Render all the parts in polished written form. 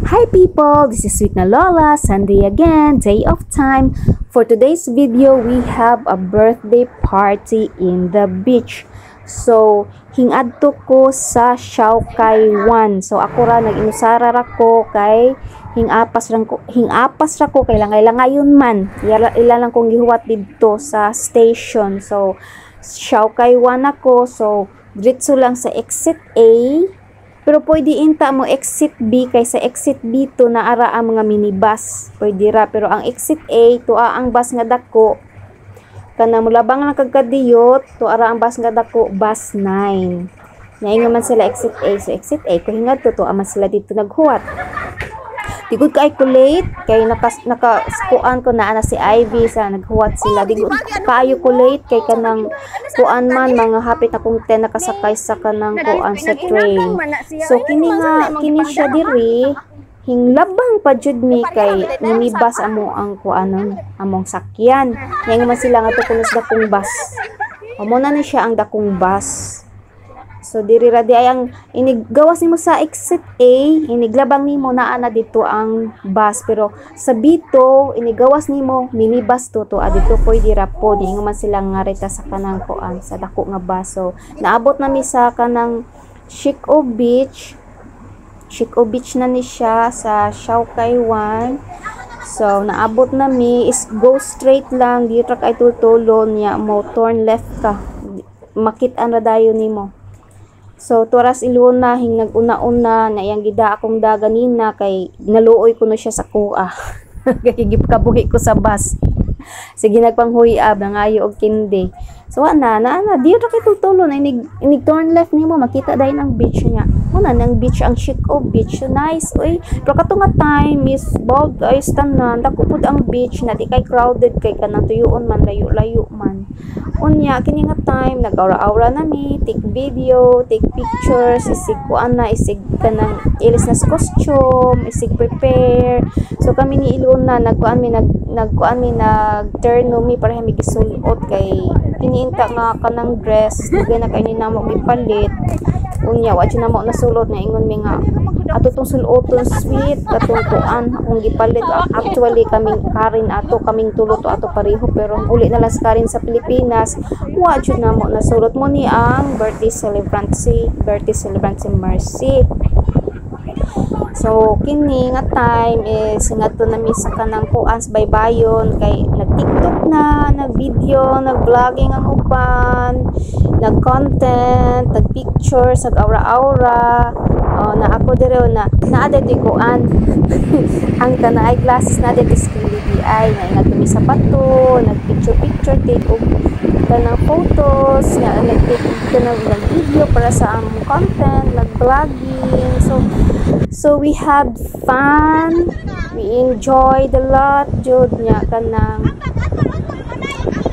Hi people, this is Sweet na Lola. Sunday again, day of time. For today's video, we have a birthday party in the beach. So, hingadto ko sa Siawkay 1. So, ako ra nag-inusara ra ko kay hingapas ra ko kay langay-langayon man. Ila lang kong gihuwat didto sa station. So, Siawkay 1 ako. So, diretso lang sa exit A. Pero pwede inta mo exit B kay sa exit B to naara ang mga minibus. Pwede ra. Pero ang exit A, tuwa ang bus nga dako. Kana mulabang lang kagkadiyot, tuara ang bus nga dako, bus 9. Nainga man sila exit A. So exit A, kung hingad to, tuwa man sila dito naghuwat. Digud ka late kay nakaskuan ko na si Ivy sa naghuwat sila. Digud kaayo ko late kay kanang kuan man mga hapit akong 10 nakasakay sa kanang kuan sa train. So kini siya diri hinglabang pa jud mi kay minibus amo ang kuanon among sakyan. Ngayon man sila nga to kunos dakong bus. Amo na ni siya ang dakong bus. So diri ra di ay ang inigawas nimo sa exit A, iniglabang nimo naa na dito ang bus, pero sa B2 inigawas nimo minibus to adito pwede ra po ingon man sila nga reta sa kanang kuan sa dako nga bus. So naabot na mi sa kanang Sico Beach na ni siya sa Siawkay 1. So naabot na mi, is go straight lang dito kay tultulon niya mo, turn left ka makit-an ra dayon nimo. So, turas iluna, nag-una-una, na iyang gida akong daganina, kay naluoy ko na siya sa kuha. Kaya kabuhi ko sa bus. Sige, nagpanghuiab, nangayo og kindi. So, dito kay tultulon, inig turn left nimo makita dahil ang beach niya. Muna, ng beach, ang Sico Beach. So, nice, uy. Pero katunga time, Miss Bold, ay tanan, dakupod ang beach, na di kay crowded, kay kanang tuyuon man, layo-layo man. Unya, kini nga time, nag-aura-aura na mi, take video, take pictures, isig kuan na, isig kanang ilis na sa costume, isig prepare. So kami ni Ilona, nagkuan mi nag-turn mi para mi gisulot kay kiniinta nga kanang dress, dugay na kay ni namo gipalit. Unya, wa na mo nasulot na ingon mi nga ato tong suloton sweet katong kuan akong gipalit. Actually kaming tulo to ato pareho, pero uli na lang sa Karin sa Pilipinas, wa jud na mo nasulot mo ni ang birthday celebrant si Mercy. So kini nga time is ngadto na mi sa kanang kuan sa baybayon kay nag-TikTok na, nag-video, nag-vlogging ang uban, nag-content, nag-picture, nag-aura-aura. Na ako dire na naada di kuan ang kana eyeglasses na dito sa DI na ingat mi sa pato, nag-picture take og kanang photos, nga nag-take kanang video para sa among content, nag-vlogging. So we had fun, we enjoyed a lot jud nya kanang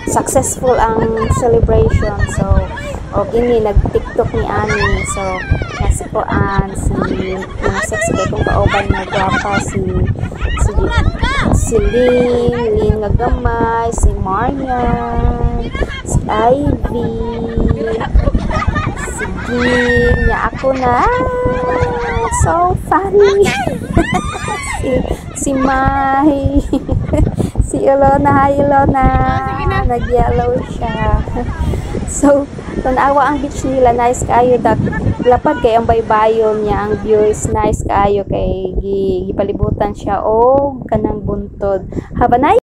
successful ang celebration. So kini nag-TikTok ni Ani. So nasikuan si mga sexy kay kung kauban nga gwapa si Lynn nga gamay, si Marian, si Ivy, si Gin, nya ako na. So funny. si Mai, si Ilona, nag-yellow siya. So, tanawa ang beach nila, nice kayo. Lapad kay ang baybayon niya, ang view is nice kayo kay gipalibutan siya o kanang buntod. Have a nice